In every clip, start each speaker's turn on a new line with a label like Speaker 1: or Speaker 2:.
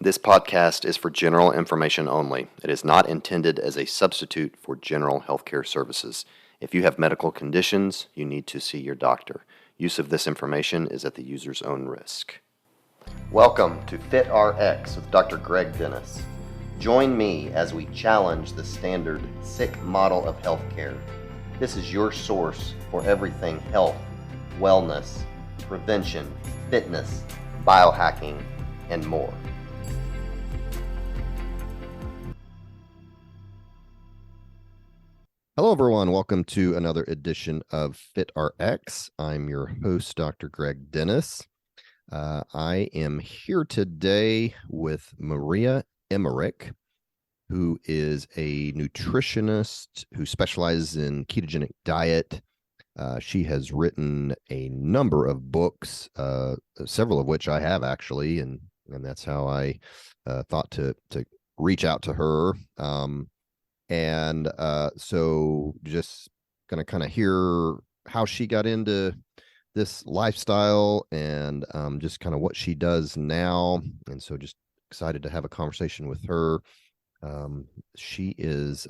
Speaker 1: This podcast is for general information only. It is not intended as a substitute for general healthcare services. If you have medical conditions, you need to see your doctor. Use of this information is at the user's own risk. Welcome to Fit RX with Dr. Greg Dennis. Join me as we challenge the standard sick model of healthcare. This is your source for everything health, wellness, prevention, fitness, biohacking, and more. Hello, everyone. Welcome to another edition of Fit RX. I'm your host, Dr. Greg Dennis. I am here today with Maria Emmerich, who is a nutritionist who specializes in ketogenic diet. She has written a number of books, several of which I have actually, and that's how I thought to reach out to her. So just going to kind of hear how she got into this lifestyle and just kind of what she does now. And so just excited to have a conversation with her. She is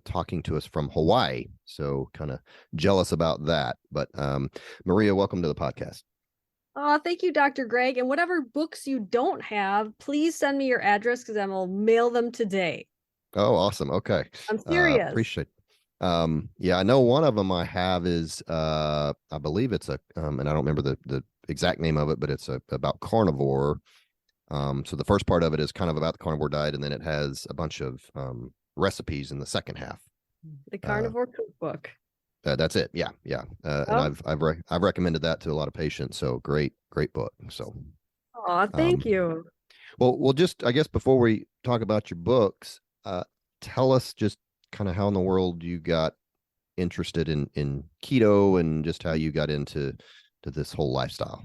Speaker 1: talking to us from Hawaii, so kind of jealous about that. But Maria, welcome to the podcast.
Speaker 2: Thank you, Dr. Greg. And whatever books you don't have, please send me your address because I will mail them today.
Speaker 1: Oh, awesome. Okay.
Speaker 2: I'm serious.
Speaker 1: Appreciate it. Yeah, I know one of them I have is I believe it's a and I don't remember the exact name of it, but it's about carnivore. So the first part of it is kind of about the carnivore diet, and then it has a bunch of recipes in the second half.
Speaker 2: The Carnivore Cookbook.
Speaker 1: That's it. Yeah. And I've recommended that to a lot of patients. So great book. So
Speaker 2: thank you.
Speaker 1: Well, just I guess before we talk about your books, tell us just kind of how in the world you got interested in keto and just how you got into this whole lifestyle.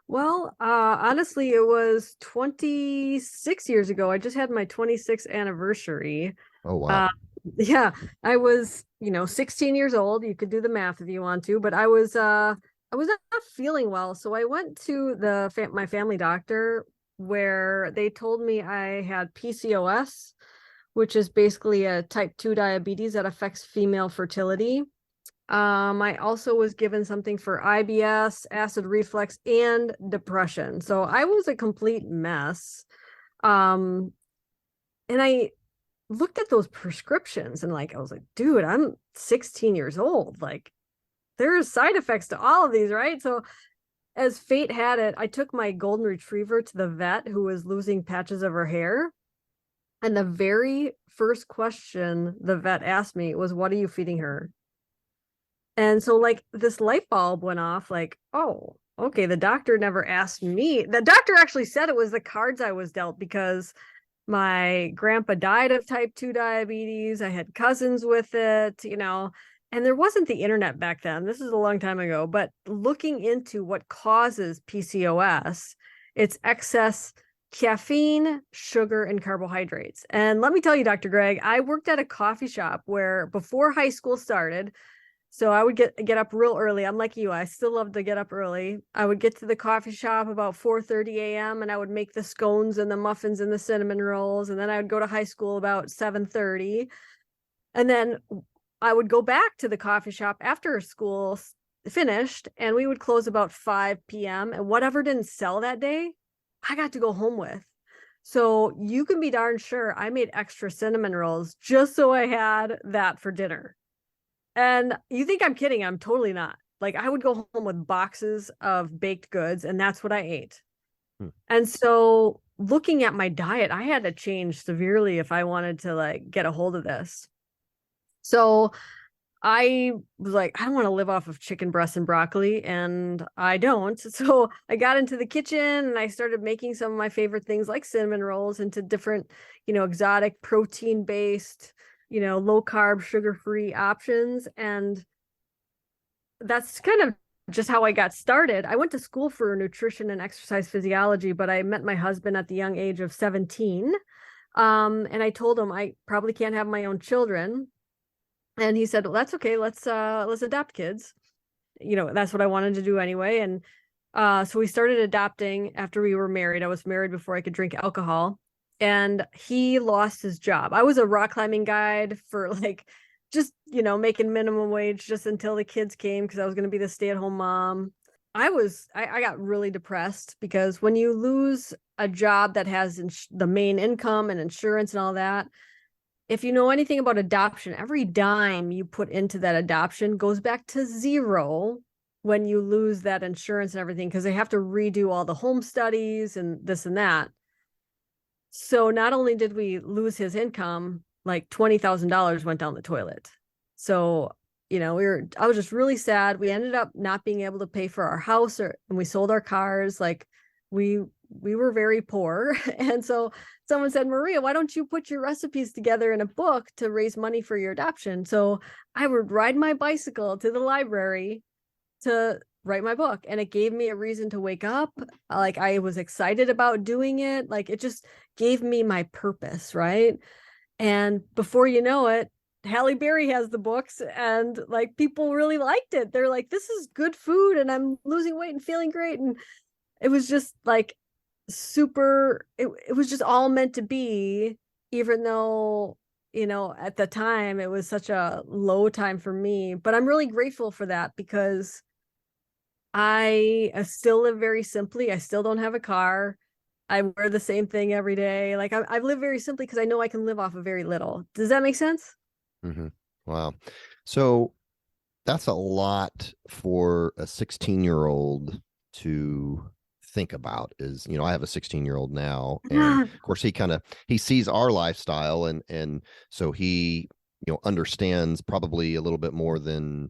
Speaker 2: Well, honestly, it was 26 years ago. I just had my 26th anniversary.
Speaker 1: Oh, wow.
Speaker 2: Yeah, I was, 16 years old. You could do the math if you want to, but I was not feeling well. So I went to my family doctor where they told me I had PCOS, which is basically a type 2 diabetes that affects female fertility. I also was given something for IBS, acid reflux, and depression. So I was a complete mess. And I looked at those prescriptions and I was like, dude, I'm 16 years old. Like, there's side effects to all of these, right? So as fate had it, I took my golden retriever to the vet who was losing patches of her hair. And the very first question the vet asked me was, what are you feeding her? And so this light bulb went off, oh, okay, the doctor never asked me. The doctor actually said it was the cards I was dealt because my grandpa died of type 2 diabetes. I had cousins with it, and there wasn't the internet back then. This is a long time ago, but looking into what causes PCOS, it's excess caffeine, sugar, and carbohydrates. And let me tell you, Dr. Greg, I worked at a coffee shop where before high school started, so I would get up real early. I'm like you. I still love to get up early. I would get to the coffee shop about 4:30 a.m. and I would make the scones and the muffins and the cinnamon rolls. And then I would go to high school about 7:30. And then I would go back to the coffee shop after school finished, and we would close about 5 p.m. And whatever didn't sell that day, I got to go home with. So you can be darn sure I made extra cinnamon rolls just so I had that for dinner. And you think I'm kidding? I'm totally not. I would go home with boxes of baked goods, and that's what I ate. And so looking at my diet, I had to change severely if I wanted to get a hold of this. So I was like, I don't want to live off of chicken breast and broccoli, and I don't. So I got into the kitchen and I started making some of my favorite things like cinnamon rolls into different, exotic protein-based, low carb, sugar-free options. And that's kind of just how I got started. I went to school for nutrition and exercise physiology, but I met my husband at the young age of 17. And I told him I probably can't have my own children. And he said, well, that's okay. Let's adopt kids. That's what I wanted to do anyway. And So we started adopting after we were married. I was married before I could drink alcohol, and he lost his job. I was a rock climbing guide for like just, making minimum wage just until the kids came because I was going to be the stay-at-home mom. I got really depressed because when you lose a job that has the main income and insurance and all that, if you know anything about adoption, every dime you put into that adoption goes back to zero when you lose that insurance and everything because they have to redo all the home studies and this and that. So not only did we lose his income, like $20,000 went down the toilet. So, I was just really sad. We ended up not being able to pay for our house and we sold our cars. Like we we were very poor. And so someone said, Maria, why don't you put your recipes together in a book to raise money for your adoption? So I would ride my bicycle to the library to write my book, and it gave me a reason to wake up. Like I was excited about doing it. Like it just gave me my purpose, right? And before you know it, Halle Berry has the books, and like people really liked it. They're like, this is good food and I'm losing weight and feeling great. And it was just like it was just all meant to be, even though, at the time it was such a low time for me. But I'm really grateful for that because I still live very simply. I still don't have a car. I wear the same thing every day. Like I've lived very simply because I know I can live off of very little. Does that make sense?
Speaker 1: Mm-hmm. Wow. So that's a lot for a 16-year-old to think about. I have a 16-year-old now, and of course he sees our lifestyle, and so he, understands probably a little bit more than,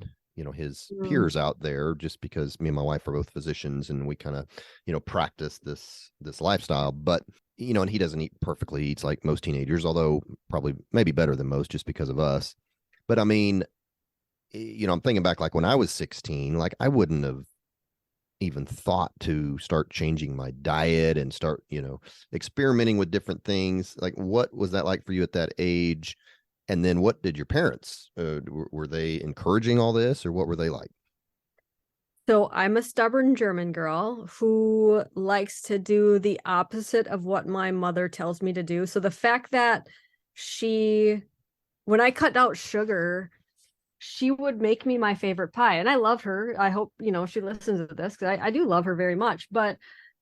Speaker 1: his
Speaker 2: Mm.
Speaker 1: peers out there, just because me and my wife are both physicians and we kind of, practice this lifestyle. But, and he doesn't eat perfectly. He eats like most teenagers, although probably maybe better than most just because of us. But I mean, I'm thinking back, like when I was 16, like I wouldn't have even thought to start changing my diet and start, experimenting with different things. Like, what was that like for you at that age? And then what did your parents, were they encouraging all this, or what were they like?
Speaker 2: So I'm a stubborn German girl who likes to do the opposite of what my mother tells me to do. So the fact that she, when I cut out sugar, she would make me my favorite pie. And I love her. I hope, she listens to this because I do love her very much. But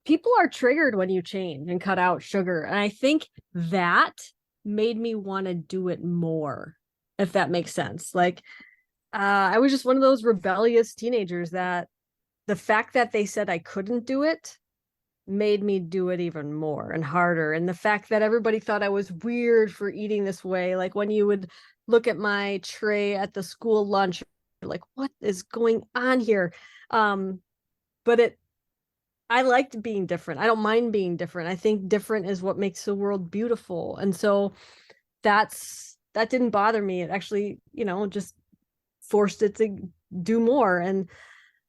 Speaker 2: people are triggered when you change and cut out sugar. And I think that made me want to do it more, if that makes sense. Like, I was just one of those rebellious teenagers that the fact that they said I couldn't do it made me do it even more and harder. And the fact that everybody thought I was weird for eating this way, like when you would look at my tray at the school lunch, like, what is going on here? Um, but I liked being different. I don't mind being different. I think different is what makes the world beautiful. And so that didn't bother me. It actually, just forced it to do more. And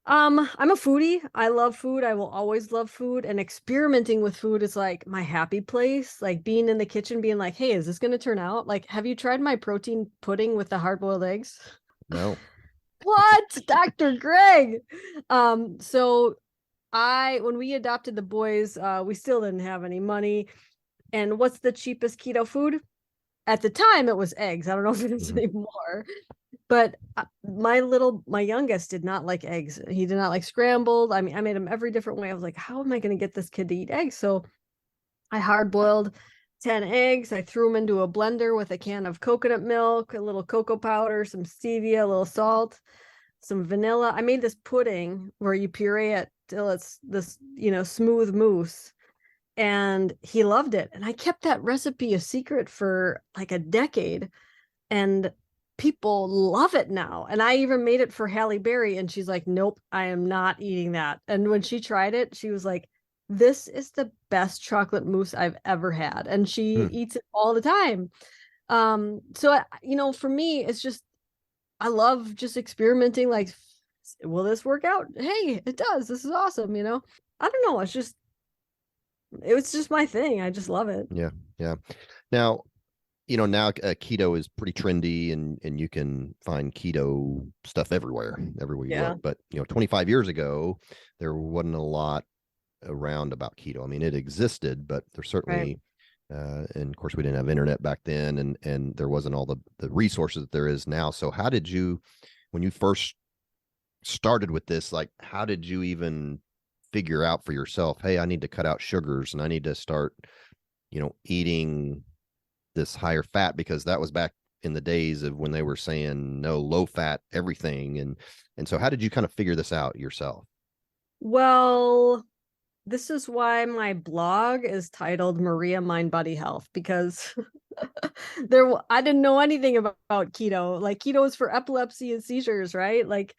Speaker 2: I'm a foodie. I love food. I will always love food. And experimenting with food is like my happy place. Like being in the kitchen, being like, hey, is this going to turn out? Like, have you tried my protein pudding with the hard boiled eggs?
Speaker 1: No.
Speaker 2: What? Dr. Greg. So when we adopted the boys, we still didn't have any money. And what's the cheapest keto food? At the time, it was eggs. I don't know if it is
Speaker 1: Mm-hmm.
Speaker 2: anymore. But my youngest did not like eggs. He did not like scrambled. I mean, I made him every different way. I was like, how am I going to get this kid to eat eggs? So I hard boiled 10 eggs. I threw them into a blender with a can of coconut milk, a little cocoa powder, some stevia, a little salt, some vanilla. I made this pudding where you puree it till it's this, smooth mousse. And he loved it. And I kept that recipe a secret for like a decade, and people love it now. And I even made it for Halle Berry, and she's like, nope, I am not eating that. And when she tried it, she was like, this is the best chocolate mousse I've ever had. And she
Speaker 1: Hmm.
Speaker 2: eats it all the time. So for me, it's just I love just experimenting, like, will this work out? Hey, it does. This is awesome, I don't know. It was just my thing. I just love it.
Speaker 1: Yeah. Yeah. Now, now keto is pretty trendy, and you can find keto stuff everywhere you
Speaker 2: Yeah,
Speaker 1: look. But 25 years ago, there wasn't a lot around about keto. I mean, it existed, but there
Speaker 2: right.
Speaker 1: certainly, and of course, we didn't have internet back then, and there wasn't all the resources that there is now. So, how did you, when you first started with this, like, how did you even figure out for yourself, hey, I need to cut out sugars and I need to start, eating this higher fat, because that was back in the days of when they were saying no, low fat everything. And so how did you kind of figure this out yourself?
Speaker 2: Well, this is why my blog is titled Maria Mind Body Health, because I didn't know anything about keto. Like keto is for epilepsy and seizures, right? Like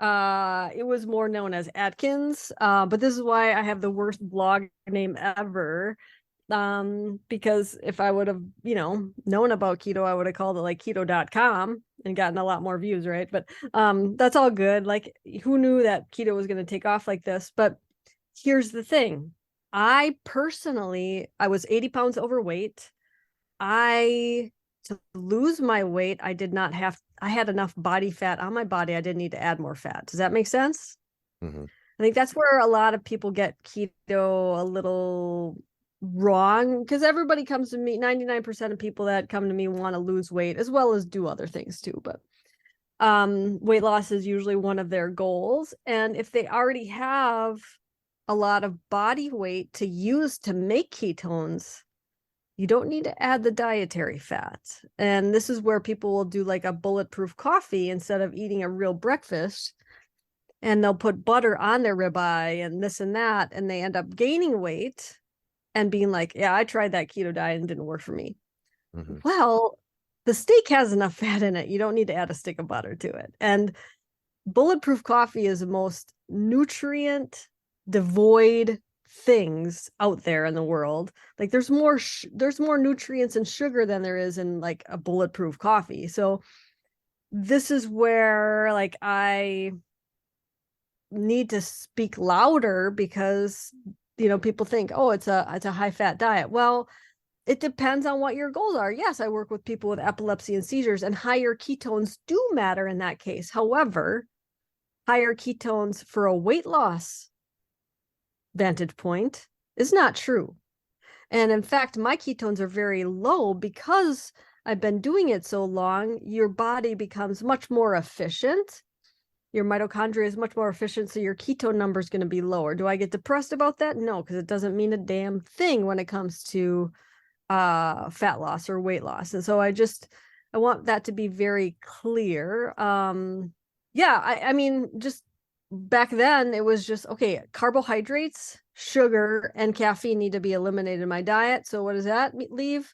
Speaker 2: it was more known as Atkins. But this is why I have the worst blog name ever. Because if I would have, known about keto, I would have called it like keto.com and gotten a lot more views, right? But that's all good. Like who knew that keto was going to take off like this? But here's the thing. I was 80 pounds overweight. To lose my weight, I had enough body fat on my body. I didn't need to add more fat. Does that make sense?
Speaker 1: Mm-hmm.
Speaker 2: I think that's where a lot of people get keto a little wrong, because everybody comes to me, 99% of people that come to me want to lose weight as well as do other things too. But weight loss is usually one of their goals. And if they already have a lot of body weight to use to make ketones, you don't need to add the dietary fat. And this is where people will do like a bulletproof coffee instead of eating a real breakfast. And they'll put butter on their ribeye and this and that. And they end up gaining weight and being like, yeah, I tried that keto diet and didn't work for me.
Speaker 1: Mm-hmm.
Speaker 2: Well, the steak has enough fat in it. You don't need to add a stick of butter to it. And bulletproof coffee is the most nutrient devoid things out there in the world. Like there's more nutrients in sugar than there is in like a bulletproof coffee. So this is where like I need to speak louder, because people think, oh, it's a high fat diet. Well, it depends on what your goals are. Yes, I work with people with epilepsy and seizures, and higher ketones do matter in that case. However, higher ketones for a weight loss vantage point is not true. And in fact, my ketones are very low because I've been doing it so long. Your body becomes much more efficient. Your mitochondria is much more efficient, so your ketone number is going to be lower. Do I get depressed about that? No, because it doesn't mean a damn thing when it comes to fat loss or weight loss. And so I want that to be very clear. Yeah, I mean, just back then it was just okay, carbohydrates, sugar, and caffeine need to be eliminated in my diet. So what does that leave?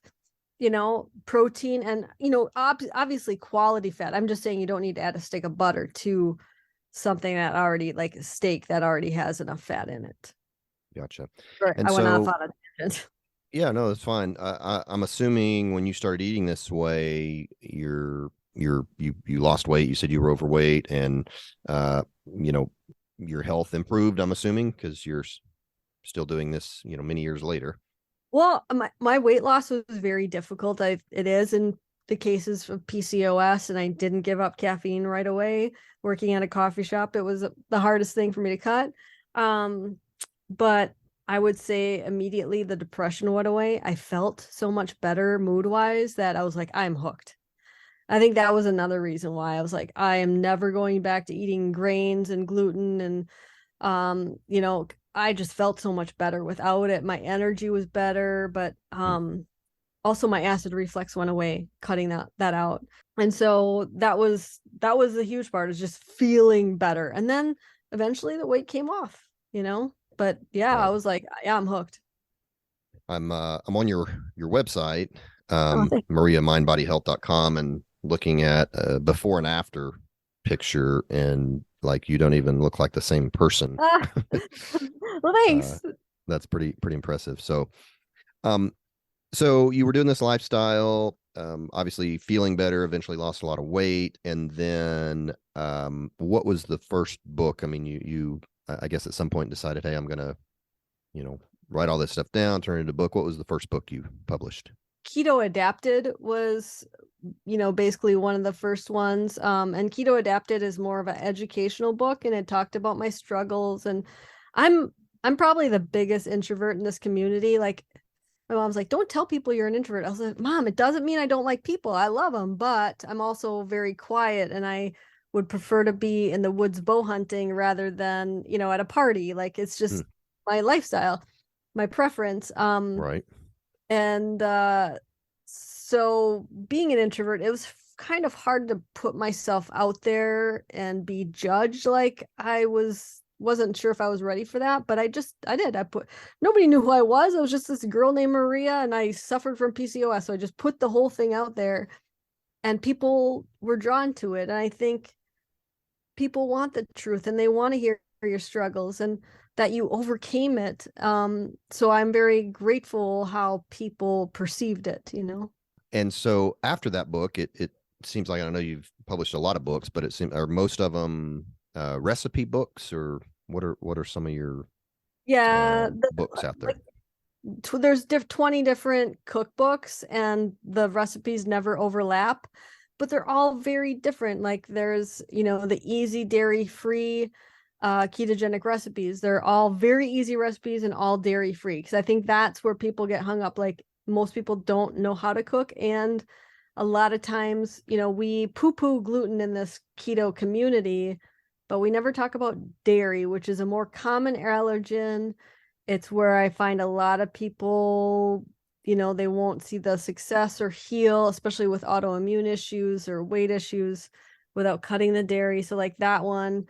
Speaker 2: Protein and obviously quality fat. I'm just saying you don't need to add a stick of butter to something that already, like a steak that already has enough fat in it.
Speaker 1: Gotcha.
Speaker 2: Right.
Speaker 1: And
Speaker 2: I went off
Speaker 1: so,
Speaker 2: on a tangent.
Speaker 1: yeah, no, that's fine. I'm assuming when you started eating this way, you lost weight. You said you were overweight, and you know, your health improved. I'm assuming because you're still doing this, many years later.
Speaker 2: Well, my weight loss was very difficult. It is in the cases of PCOS, and I didn't give up caffeine right away. Working at a coffee shop, it was the hardest thing for me to cut. But I would say immediately the depression went away. I felt so much better mood wise that I was like, I'm hooked. I think that was another reason why I was like, I am never going back to eating grains and gluten. And, I just felt so much better without it. My energy was better, but
Speaker 1: Mm.
Speaker 2: also my acid reflux went away, cutting that out. And so that was a huge part, is just feeling better. And then eventually the weight came off. But yeah, I
Speaker 1: Right.
Speaker 2: was like, yeah, I'm hooked.
Speaker 1: I'm on your website,
Speaker 2: Oh, thanks.
Speaker 1: mariamindbodyhealth.com, and looking at a before and after picture, and like you don't even look like the same person.
Speaker 2: Ah, well,
Speaker 1: uh,
Speaker 2: thanks.
Speaker 1: that's pretty impressive. Um, so you were doing this lifestyle, obviously feeling better, eventually lost a lot of weight, and then what was the first book? I mean, you I guess at some point decided, hey, I'm gonna, you know, write all this stuff down, turn it into a book. What was the first book you published?
Speaker 2: Keto Adapted was, basically one of the first ones. And Keto Adapted is more of an educational book, and it talked about my struggles. And I'm I'm probably the biggest introvert in this community. Like my mom's like, don't tell people you're an introvert. I was like, Mom, it doesn't mean I don't like people. I love them, but I'm also very quiet, and I would prefer to be in the woods bow hunting rather than, at a party. Like it's
Speaker 1: Hmm.
Speaker 2: just my lifestyle, my preference.
Speaker 1: Right.
Speaker 2: And so being an introvert, it was kind of hard to put myself out there and be judged. Like I wasn't sure if I was ready for that, but I did. Nobody knew who I was. I was just this girl named Maria, and I suffered from PCOS. So I just put the whole thing out there, and people were drawn to it. And I think people want the truth, and they want to hear your struggles and that you overcame it. So I'm very grateful how people perceived it.
Speaker 1: And so after that book, it seems like, I know you've published a lot of books, but it seems, are most of them recipe books, or what are some of your
Speaker 2: Yeah,
Speaker 1: books out
Speaker 2: like
Speaker 1: there?
Speaker 2: there's 20 different cookbooks, and the recipes never overlap, but they're all very different. Like there's, the easy dairy free ketogenic recipes. They're all very easy recipes and all dairy free, because I think that's where people get hung up. Like most people don't know how to cook, and a lot of times, we poo-poo gluten in this keto community, but we never talk about dairy, which is a more common allergen. It's where I find a lot of people, they won't see the success or heal, especially with autoimmune issues or weight issues, without cutting the dairy. So like that one.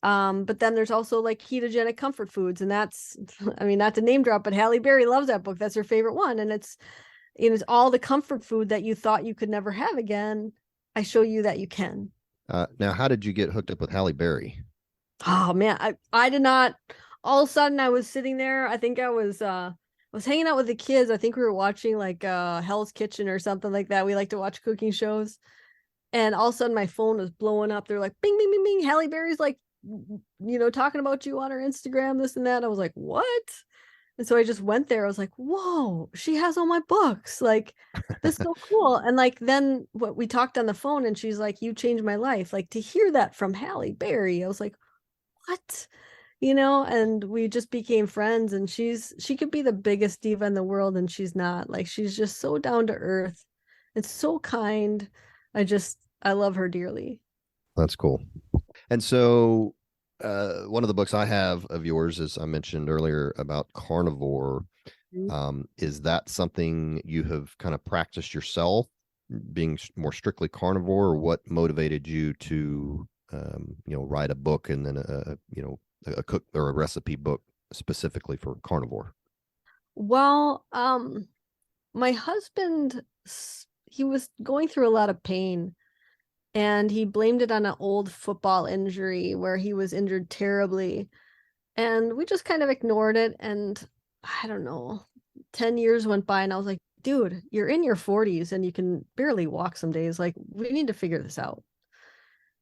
Speaker 2: But then there's also like ketogenic comfort foods, and that's, I mean, not to name drop, but Halle Berry loves that book. That's her favorite one. And it's all the comfort food that you thought you could never have again. I show you that you can.
Speaker 1: Now, how did you get hooked up with Halle Berry?
Speaker 2: Oh man, I did not. All of a sudden I was sitting there. I think I was hanging out with the kids. I think we were watching like Hell's Kitchen or something like that. We like to watch cooking shows. And all of a sudden my phone was blowing up. They're like, bing, bing, bing, bing. Halle Berry's like, talking about you on her Instagram, this and that. I was like, what? And so I just went there. I was like, whoa, she has all my books. Like, this is so cool. And like, then what we talked on the phone, and she's like, you changed my life. Like, to hear that from Halle Berry, I was like, what? And we just became friends. And she could be the biggest diva in the world, and she's not. Like, she's just so down to earth. It's so kind. I love her dearly.
Speaker 1: That's cool. And so, one of the books I have of yours, as I mentioned earlier, about carnivore. Is that something you have kind of practiced yourself, being more strictly carnivore, or what motivated you to, write a book, and then a cook or a recipe book specifically for carnivore?
Speaker 2: Well, my husband, he was going through a lot of pain, and he blamed it on an old football injury where he was injured terribly. And we just kind of ignored it. And I don't know, 10 years went by, and I was like, dude, you're in your 40s and you can barely walk some days. Like, we need to figure this out.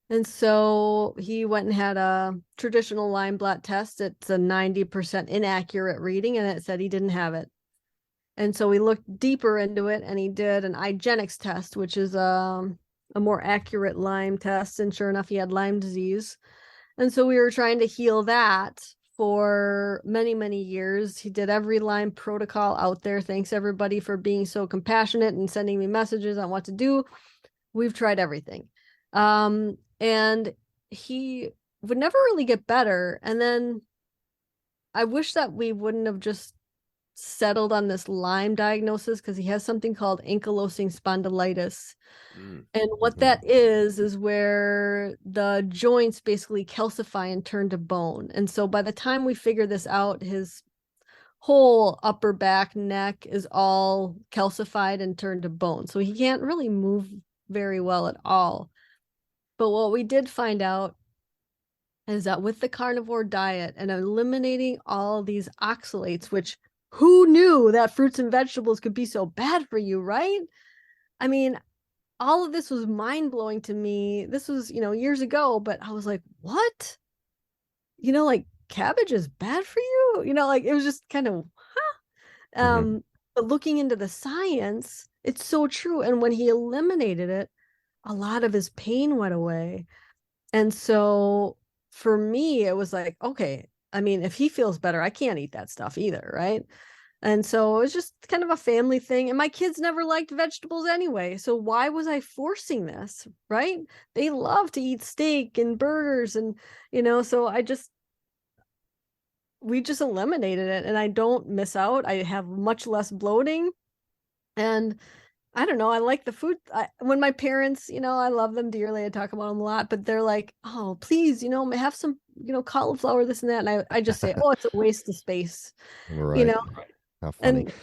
Speaker 2: And so he went and had a traditional Lyme blot test. It's a 90% inaccurate reading, and it said he didn't have it. And so we looked deeper into it, and he did an IGeneX test, which is a more accurate Lyme test. And sure enough, he had Lyme disease. And so we were trying to heal that for many, many years. He did every Lyme protocol out there. Thanks everybody for being so compassionate and sending me messages on what to do. We've tried everything. And he would never really get better. And then I wish that we wouldn't have just settled on this Lyme diagnosis, because he has something called ankylosing spondylitis. And what
Speaker 1: Mm-hmm.
Speaker 2: that is where the joints basically calcify and turn to bone. And so by the time we figure this out, his whole upper back, neck is all calcified and turned to bone. So he can't really move very well at all. But what we did find out is that with the carnivore diet and eliminating all these oxalates, which who knew that fruits and vegetables could be so bad for you, right? I mean, all of this was mind blowing to me. This was, years ago, but I was like, what? Like cabbage is bad for you? Like it was just kind of, huh?
Speaker 1: Mm-hmm.
Speaker 2: But looking into the science, It's so true. And when he eliminated it, a lot of his pain went away. And so for me, it was like, okay, I mean, if he feels better, I can't eat that stuff either, right? And so it was just kind of a family thing. And my kids never liked vegetables anyway. So why was I forcing this, right? They love to eat steak and burgers and, so we just eliminated it and I don't miss out. I have much less bloating and I don't know. I like the food. When my parents, I love them dearly. I talk about them a lot, but they're like, oh, please, have some, cauliflower, this and that. And I just say, oh, it's a waste of space, you
Speaker 1: Right.
Speaker 2: know,
Speaker 1: How funny.
Speaker 2: and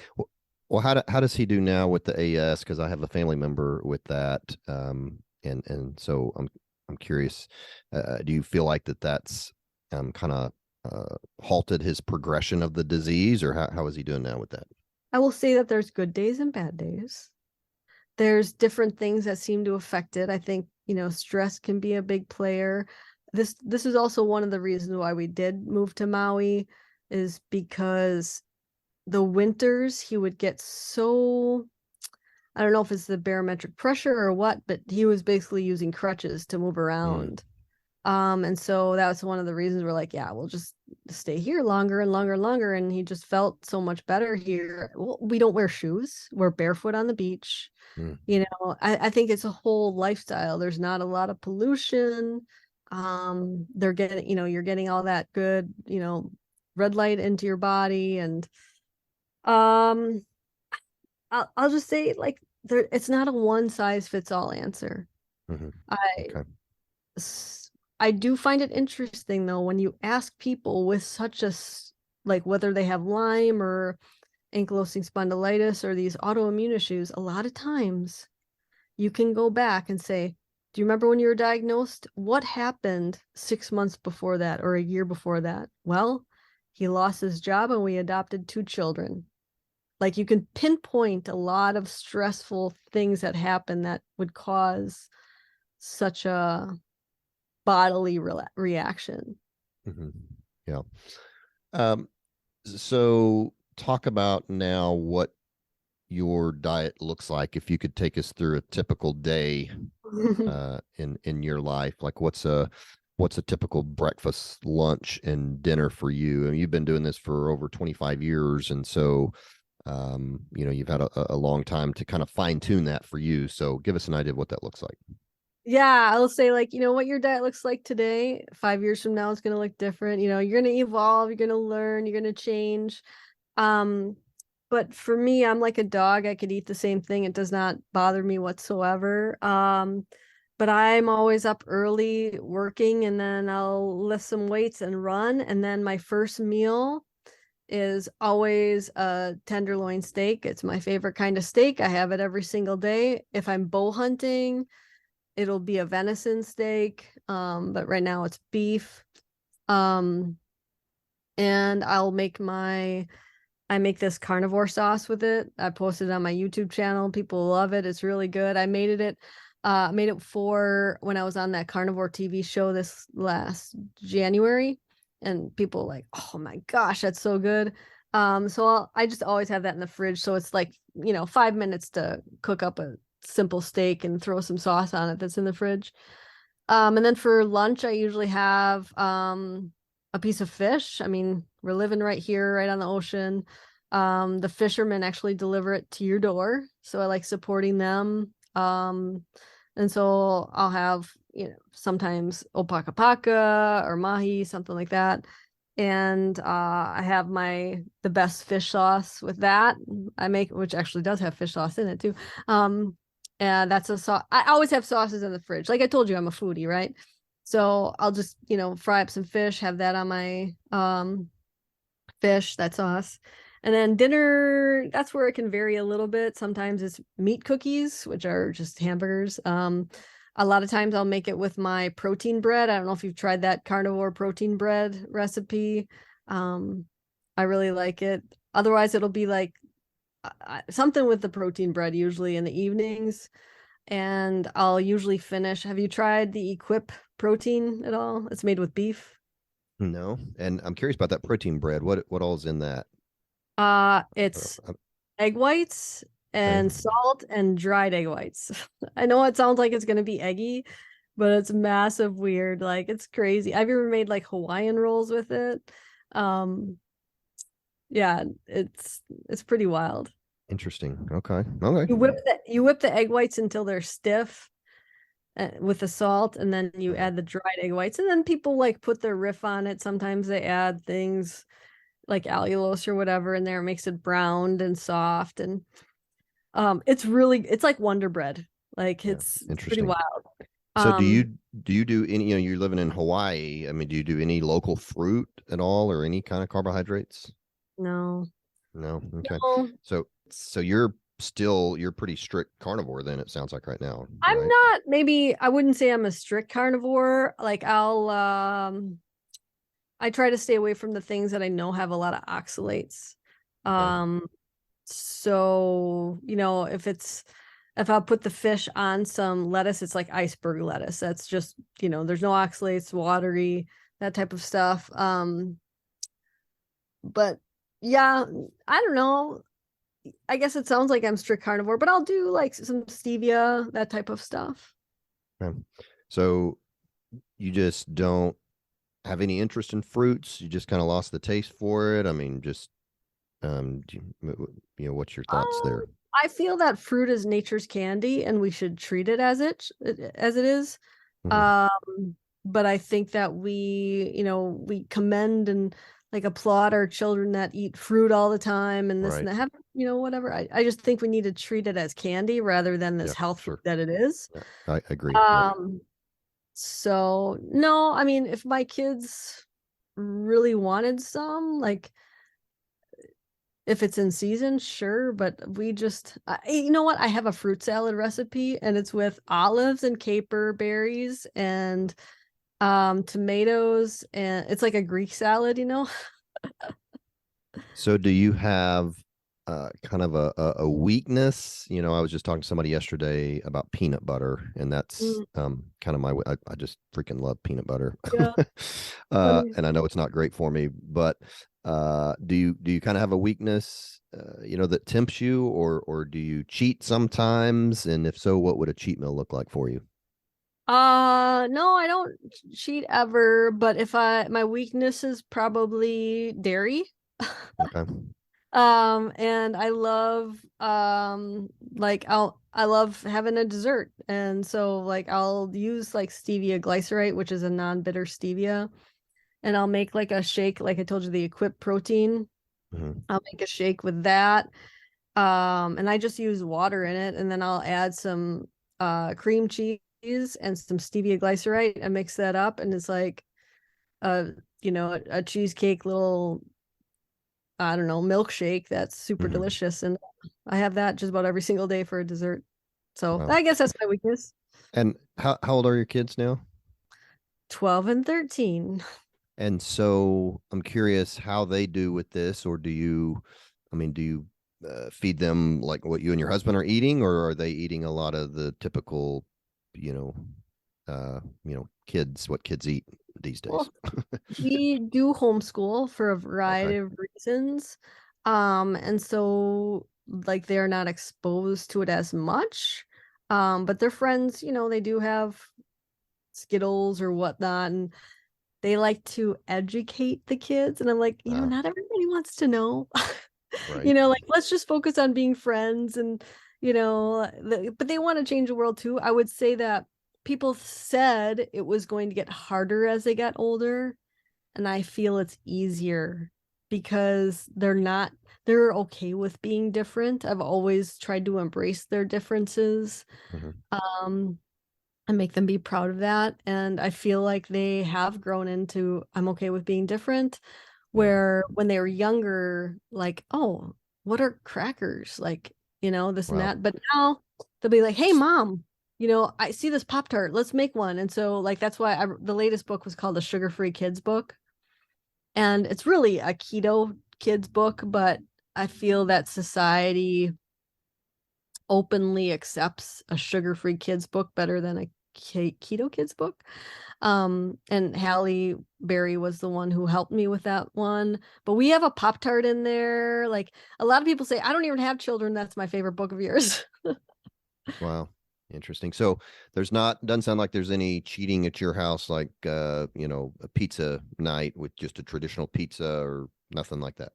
Speaker 1: Well, how does he do now with the AS? Because I have a family member with that, and so I'm curious. Do you feel like that's kind of halted his progression of the disease, or how is he doing now with that?
Speaker 2: I will say that there's good days and bad days. There's different things that seem to affect it. I think, stress can be a big player. This is also one of the reasons why we did move to Maui is because the winters he would get so I don't know if it's the barometric pressure or what, but he was basically using crutches to move
Speaker 1: Mm,
Speaker 2: around. And so that was one of the reasons we're like, yeah, we'll just stay here longer and longer and longer. And he just felt so much better here. Well, we don't wear shoes. We're barefoot on the beach.
Speaker 1: mm,
Speaker 2: I think it's a whole lifestyle. There's not a lot of pollution. They're getting, you're getting all that good, red light into your body. And um, I'll just say like it's not a one size fits all answer.
Speaker 1: mhm.
Speaker 2: I
Speaker 1: Okay.
Speaker 2: I do find it interesting though when you ask people with such like whether they have Lyme or ankylosing spondylitis or these autoimmune issues, a lot of times you can go back and say, do you remember when you were diagnosed? What happened 6 months before that or a year before that? Well, he lost his job and we adopted two children. Like you can pinpoint a lot of stressful things that happen that would cause such a bodily reaction.
Speaker 1: Mhm. Yeah. Um, so talk about now what your diet looks like. If you could take us through a typical day in your life, like what's a typical breakfast, lunch, and dinner for you? I mean, you've been doing this for over 25 years, and so you've had a long time to kind of fine tune that for you. So give us an idea of what that looks like.
Speaker 2: Yeah, I'll say like, what your diet looks like today, 5 years from now, it's going to look different. You're going to evolve, you're going to learn, you're going to change. Um, but for me, I'm like a dog. I could eat the same thing. It does not bother me whatsoever. But I'm always up early working and then I'll lift some weights and run. And then my first meal is always a tenderloin steak. It's my favorite kind of steak. I have it every single day. If I'm bow hunting, it'll be a venison steak. But right now it's beef. Um, and I make this carnivore sauce with it. I posted it on my YouTube channel. People love it. It's really good. I made it for when I was on that carnivore TV show this last January, and people like, oh my gosh, that's so good. So I just always have that in the fridge. So it's like, 5 minutes to cook up a simple steak and throw some sauce on it that's in the fridge. And then for lunch, I usually have a piece of fish. I mean, we're living right here, right on the ocean. The fishermen actually deliver it to your door, so I like supporting them. And so I'll have, sometimes opaka paka or mahi, something like that. And I have the best fish sauce with that I make, which actually does have fish sauce in it too. And that's a sauce. I always have sauces in the fridge. Like I told you, I'm a foodie, right? So I'll just, fry up some fish, have that on my fish, that sauce. And then dinner, that's where it can vary a little bit. Sometimes it's meat cookies, which are just hamburgers. A lot of times I'll make it with my protein bread. I don't know if you've tried that carnivore protein bread recipe. I really like it. Otherwise, it'll be like something with the protein bread, usually in the evenings. And I'll usually finish. Have you tried the Equip protein at all? It's made with beef.
Speaker 1: No, and I'm curious about that protein bread. What all's in that?
Speaker 2: It's
Speaker 1: Uh,
Speaker 2: egg whites,
Speaker 1: Okay.
Speaker 2: and salt and dried egg whites. I know it sounds like it's gonna be eggy, but it's massive weird. Like it's crazy. I've ever made like Hawaiian rolls with it. Um, yeah, it's pretty wild.
Speaker 1: Interesting. Okay. Okay.
Speaker 2: You whip the egg whites until they're stiff with the salt, and then you
Speaker 1: Mhm.
Speaker 2: add the dried egg whites, and then people like put their riff on it. Sometimes they add things like allulose or whatever in there, it makes it browned and soft, and it's like Wonder Bread. Like
Speaker 1: Yeah.
Speaker 2: it's pretty
Speaker 1: Interesting.
Speaker 2: wild.
Speaker 1: So
Speaker 2: Um,
Speaker 1: do you do any, you're living in Hawaii. I mean, do you do any local fruit at all or any kind of carbohydrates?
Speaker 2: no,
Speaker 1: No. Okay.
Speaker 2: no,
Speaker 1: So you're pretty strict carnivore then, it sounds like right now,
Speaker 2: I'm
Speaker 1: right?
Speaker 2: not. Maybe I wouldn't say I'm a strict carnivore. Like I try to stay away from the things that I know have a lot of oxalates.
Speaker 1: Okay.
Speaker 2: Um, so if I put the fish on some lettuce, it's like iceberg lettuce. That's just, there's no oxalates, watery, that type of stuff. But yeah, I don't know. I guess it sounds like I'm strict carnivore, but I'll do like some stevia, that type of stuff.
Speaker 1: Okay. So you just don't have any interest in fruits? You just kind of lost the taste for it? I mean, just what's your thoughts
Speaker 2: Um,
Speaker 1: there?
Speaker 2: I feel that fruit is nature's candy and we should treat it as it is.
Speaker 1: Mhm.
Speaker 2: Um, but I think that we commend and like applaud our children that eat fruit all the time and this and
Speaker 1: Right.
Speaker 2: that have, whatever. I just think we need to treat it as candy rather than this
Speaker 1: Yeah,
Speaker 2: health food
Speaker 1: sure.
Speaker 2: that it is.
Speaker 1: Yeah, I agree. Yep.
Speaker 2: Um, so no, I mean, if my kids really wanted some, like if it's in season, sure, but you know what? I have a fruit salad recipe and it's with olives and caper berries and tomatoes, and it's like a Greek salad, you know?
Speaker 1: So do you have kind of a weakness? I was just talking to somebody yesterday about peanut butter, and that's
Speaker 2: Mm,
Speaker 1: kind of I just freaking love peanut butter.
Speaker 2: yeah, funny.
Speaker 1: And I know it's not great for me, but do you kind of have a weakness, that tempts you, or do you cheat sometimes? And if so, what would a cheat meal look like for you?
Speaker 2: No, I don't cheat ever, but if my weakness is probably dairy.
Speaker 1: Okay.
Speaker 2: And I love like I love having a dessert. And so like I'll use like stevia glycerite, which is a non-bitter stevia, and I'll make like a shake, like I told you, the Equip protein.
Speaker 1: Mhm.
Speaker 2: I'll make a shake with that. And I just use water in it, and then I'll add some cream cheese and some stevia glycerite and mix that up, and it's like a a cheesecake little, I don't know, milkshake that's super
Speaker 1: Mhm.
Speaker 2: delicious. And I have that just about every single day for a dessert. So
Speaker 1: Wow.
Speaker 2: I guess that's my weakness.
Speaker 1: And how old are your kids now?
Speaker 2: 12 and 13.
Speaker 1: And so I'm curious how they do with this, or do you feed them like what you and your husband are eating, or are they eating a lot of the typical, you know, what kids eat these days?
Speaker 2: Well, we do homeschool for a
Speaker 1: Okay.
Speaker 2: variety of reasons. And so like they're not exposed to it as much. But their friends, they do have Skittles or whatnot, and they like to educate the kids. And I'm like,
Speaker 1: Wow.
Speaker 2: not everybody wants to know.
Speaker 1: Right.
Speaker 2: Like let's just focus on being friends and but they want to change the world too. I would say that people said it was going to get harder as they got older, and I feel it's easier because they're okay with being different. I've always tried to embrace their differences,
Speaker 1: Hmm.
Speaker 2: um, and make them be proud of that. And I feel like they have grown into I'm okay with being different.
Speaker 1: Yeah.
Speaker 2: Where when they were younger, like, oh, what are crackers? Like, this and
Speaker 1: Wow.
Speaker 2: that. But now they'll be like, hey, mom, I see this Pop Tart. Let's make one. And so, like, that's why the latest book was called the Sugar Free Kids book. And it's really a keto kids book, but I feel that society openly accepts a sugar-free kids book better than a Keto Kids book. And Halle Berry was the one who helped me with that one. But we have a Pop-Tart in there. Like a lot of people say, I don't even have children. That's my favorite book of yours.
Speaker 3: Wow. Interesting. So doesn't sound like there's any cheating at your house, like, a pizza night with just a traditional pizza or nothing like that.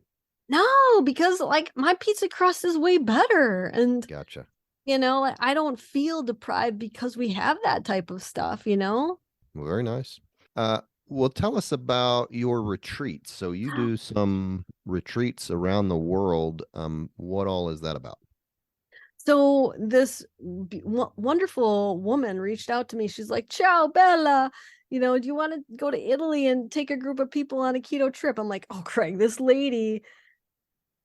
Speaker 2: No, because like my pizza crust is way better. And,
Speaker 3: Gotcha.
Speaker 2: like, I don't feel deprived because we have that type of stuff.
Speaker 3: Well, very nice. Uh, well, tell us about your retreats. So you do some retreats around the world. What all is that about?
Speaker 2: So this wonderful woman reached out to me. She's like, "Ciao, Bella. Do you want to go to Italy and take a group of people on a keto trip?" I'm like, "Oh, Craig, this lady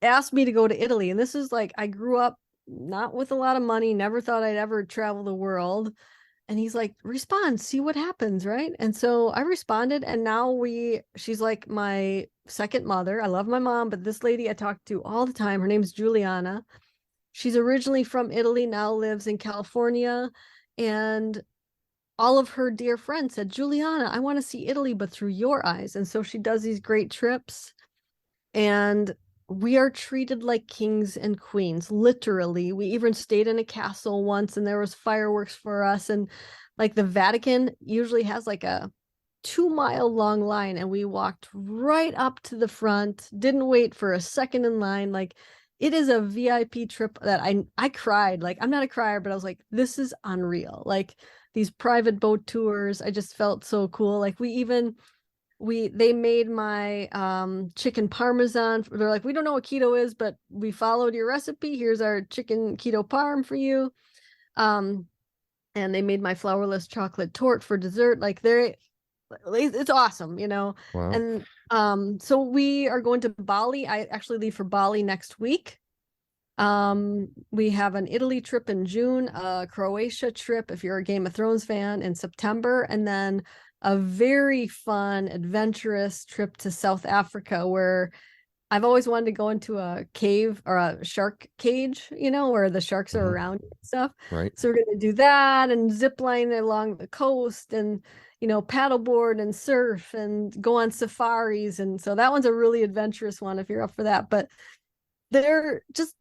Speaker 2: asked me to go to Italy." And this is like, I grew up not with a lot of money, never thought I'd ever travel the world. And he's like, "Respond, see what happens." Right. And so I responded. And now she's like my second mother. I love my mom, but this lady I talk to all the time, her name's Juliana. She's originally from Italy, now lives in California. And all of her dear friends said, "Juliana, I want to see Italy, but through your eyes." And so she does these great trips. And we are treated like kings and queens, literally. We even stayed in a castle once and there was fireworks for us. And like the Vatican usually has like a 2-mile long line, and we walked right up to the front, didn't wait for a second in line. Like it is a VIP trip that I cried. Like I'm not a crier, but I was like, this is unreal. Like these private boat tours, I just felt so cool. Like they made my chicken parmesan. They're like, "We don't know what keto is, but we followed your recipe. Here's our chicken keto parm for you." Um, and they made my flourless chocolate torte for dessert. Like it's awesome.
Speaker 3: Wow.
Speaker 2: And so we are going to Bali. I actually leave for Bali next week. We have an Italy trip in June, a Croatia trip if you're a Game of Thrones fan in September, and then a very fun, adventurous trip to South Africa where I've always wanted to go into a cave or a shark cage, where the sharks are
Speaker 3: Mhm.
Speaker 2: around and stuff.
Speaker 3: Right.
Speaker 2: So we're going to do that and zip line along the coast and, paddleboard and surf and go on safaris. And so that one's a really adventurous one if you're up for that. But they're just,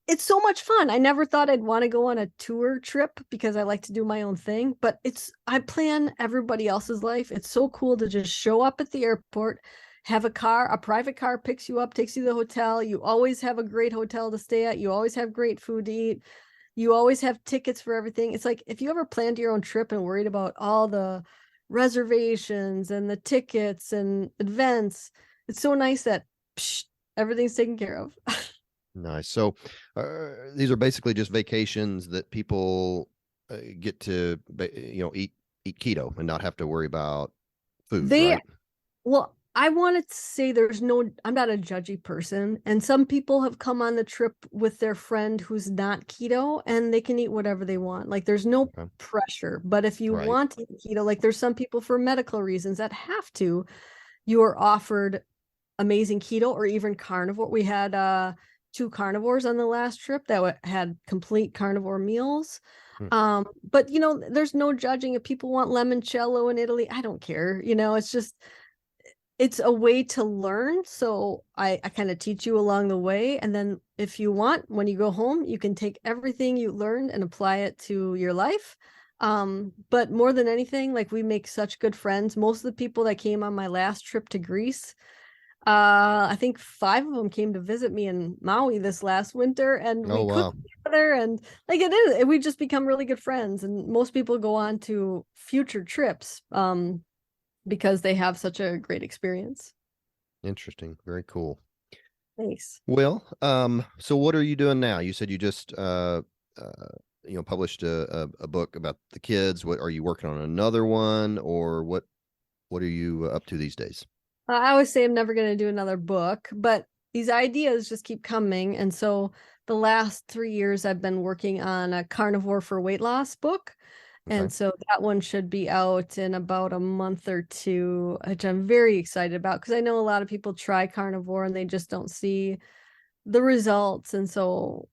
Speaker 2: it's so much fun. I never thought I'd want to go on a tour trip because I like to do my own thing, but I plan everybody else's life. It's so cool to just show up at the airport, have a private car picks you up, takes you to the hotel. You always have a great hotel to stay at. You always have great food to eat. You always have tickets for everything. It's like if you ever planned your own trip and worried about all the reservations and the tickets and events, it's so nice that everything's taken care of.
Speaker 3: Nice. So these are basically just vacations that people get to, eat keto and not have to worry about food,
Speaker 2: They
Speaker 3: right?
Speaker 2: Well, I wanted to say I'm not a judgy person. And some people have come on the trip with their friend who's not keto and they can eat whatever they want. Like there's no
Speaker 3: Okay.
Speaker 2: pressure. But if you
Speaker 3: Right.
Speaker 2: want to eat keto, like there's some people for medical reasons that have to, you are offered amazing keto or even carnivore. We had 2 carnivores on the last trip that had complete carnivore meals.
Speaker 3: Hmm.
Speaker 2: But there's no judging. If people want limoncello in Italy, I don't care. It's a way to learn. So I kind of teach you along the way. And then if you want, when you go home, you can take everything you learned and apply it to your life. But more than anything, like we make such good friends. Most of the people that came on my last trip to Greece, I think 5 of them came to visit me in Maui this last winter, and
Speaker 3: Oh,
Speaker 2: we
Speaker 3: wow.
Speaker 2: cooked together, and like we just become really good friends. And most people go on to future trips because they have such a great experience.
Speaker 3: Interesting. Very cool.
Speaker 2: Thanks.
Speaker 3: Well, so what are you doing now? You said you just published a book about the kids. What are you working on another one, or what are you up to these days?
Speaker 2: I always say I'm never going to do another book, but these ideas just keep coming. And so the last 3 years, I've been working on a carnivore for weight loss book.
Speaker 3: Okay.
Speaker 2: And so that one should be out in about a month or two, which I'm very excited about because I know a lot of people try carnivore and they just don't see the results. And so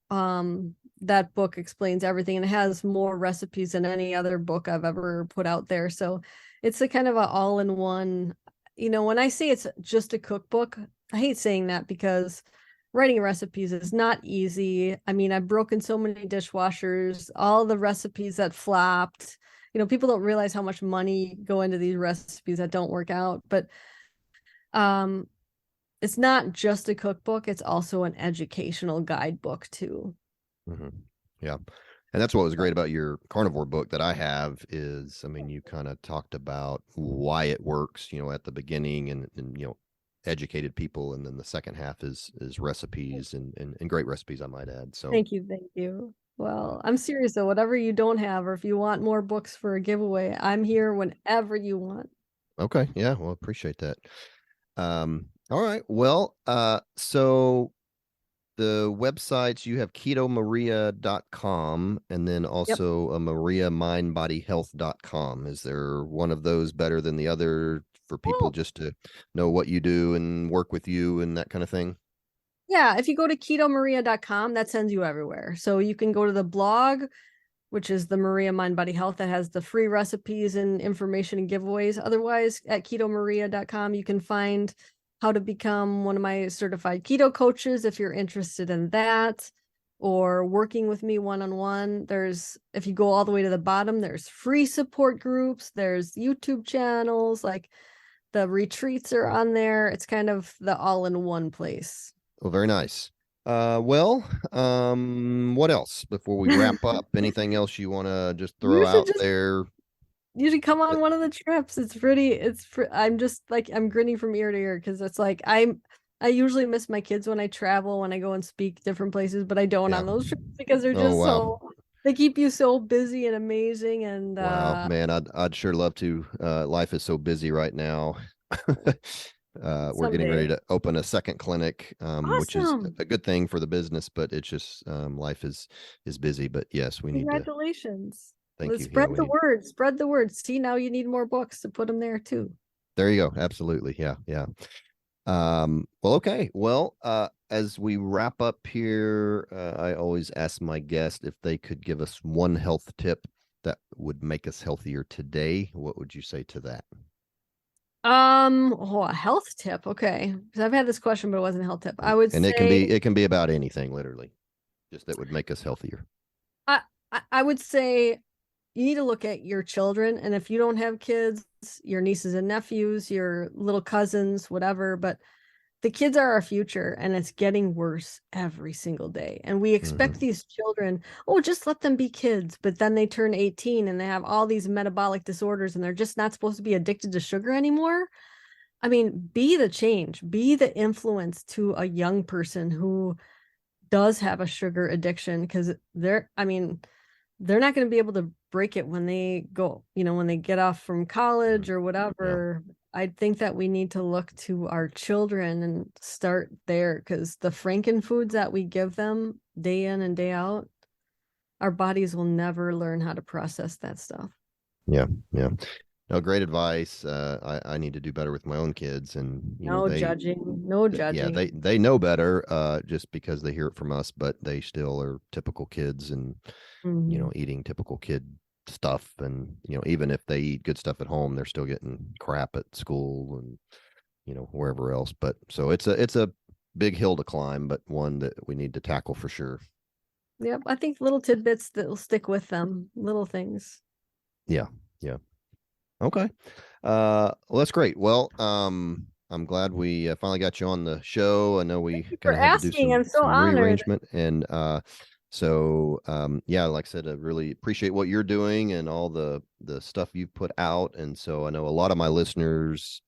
Speaker 2: that book explains everything, and it has more recipes than any other book I've ever put out there. So it's a kind of an all-in-one, when I say it's just a cookbook, I hate saying that because writing recipes is not easy. I mean, I've broken so many dishwashers, all the recipes that flopped. People don't realize how much money go into these recipes that don't work out. But it's not just a cookbook, it's also an educational guidebook too.
Speaker 3: Mm-hmm. Yeah. And that's what was great about your carnivore book that I have is, I mean, you kind of talked about why it works, at the beginning and educated people. And then the second half is recipes and great recipes, I might add. So
Speaker 2: Thank you. Well, I'm serious though, whatever you don't have, or if you want more books for a giveaway, I'm here whenever you want.
Speaker 3: Okay. Yeah. Well, appreciate that. All right. Well, so the websites, you have ketomaria.com and then also mariamindbodyhealth.com. Is there one of those better than the other for people just to know what you do and work with you and that kind of thing?
Speaker 2: Yeah, if you go to ketomaria.com, that sends you everywhere. So you can go to the blog, which is the Maria Mind Body Health, that has the free recipes and information and giveaways. Otherwise, at ketomaria.com, you can find how to become one of my certified keto coaches if you're interested in that, or working with me one-on-one. If you go all the way to the bottom, there's free support groups, there's YouTube channels, like the retreats are on there. It's kind of the all-in-one place.
Speaker 3: Well, very nice. What else before we wrap up? Anything else you want to just throw out there?
Speaker 2: You should come on one of the trips. I'm just like, I'm grinning from ear to ear because it's like, I usually miss my kids when I travel, when I go and speak different places, but I don't on those trips because they're just they keep you so busy and amazing. And
Speaker 3: wow, man, I'd sure love to. Life is so busy right now. We're getting ready to open a second clinic, which is a good thing for the business, but it's just life is busy. But yes, we need to.
Speaker 2: Congratulations.
Speaker 3: Thank you.
Speaker 2: Spread the word. Spread the word. See, now you need more books to put them there too.
Speaker 3: There you go. Absolutely. Yeah. Well, okay. Well, as we wrap up here, I always ask my guest if they could give us one health tip that would make us healthier today. What would you say to that?
Speaker 2: A health tip. Okay. Because I've had this question, but it wasn't a health tip. I would say
Speaker 3: it can be about anything, literally. Just that would make us healthier.
Speaker 2: I would say you need to look at your children, and if you don't have kids, your nieces and nephews, your little cousins, whatever, but the kids are our future, and it's getting worse every single day. And we expect these children, just let them be kids, but then they turn 18 and they have all these metabolic disorders and they're just not supposed to be addicted to sugar anymore. I mean, be the change, be the influence to a young person who does have a sugar addiction, because they're not going to be able to break it when they go, when they get off from college or whatever. Yeah. I think that we need to look to our children and start there, because the frankenfoods that we give them day in and day out, our bodies will never learn how to process that stuff.
Speaker 3: Yeah. No, great advice. I need to do better with my own kids, and
Speaker 2: no judging.
Speaker 3: Yeah, they know better, just because they hear it from us, but they still are typical kids, and eating typical kid stuff, and even if they eat good stuff at home, they're still getting crap at school and wherever else. But so it's a big hill to climb, but one that we need to tackle for sure.
Speaker 2: Yep, I think little tidbits that will stick with them, little things.
Speaker 3: Yeah. Okay. Well, that's great. Well, I'm glad we finally got you on the show. I know we kind of had to do some rearrangement, and yeah, like I said, I really appreciate what you're doing and all the stuff you've put out. And so I know a lot of my listeners,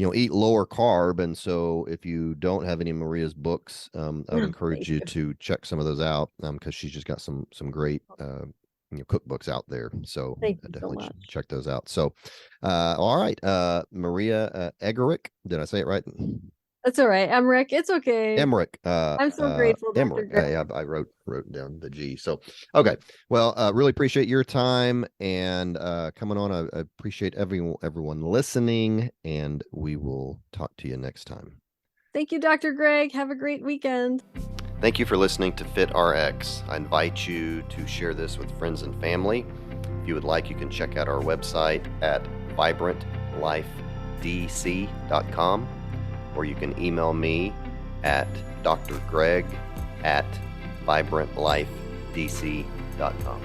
Speaker 3: eat lower carb. And so if you don't have any of Maria's books, I would encourage you to check some of those out, because she's just got some great cookbooks out there. So definitely check those out. So all right, Maria Emmerich, did I say it right?
Speaker 2: That's all right. Emmerich, it's okay.
Speaker 3: Emmerich.
Speaker 2: I'm so grateful.
Speaker 3: Emmerich. I wrote down the G. So okay. Well, really appreciate your time and coming on. I appreciate everyone listening, and we will talk to you next time.
Speaker 2: Thank you, Dr. Greg. Have a great weekend.
Speaker 1: Thank you for listening to Fit RX. I invite you to share this with friends and family. If you would like, you can check out our website at vibrantlifedc.com, or you can email me at drgreg@vibrantlifedc.com.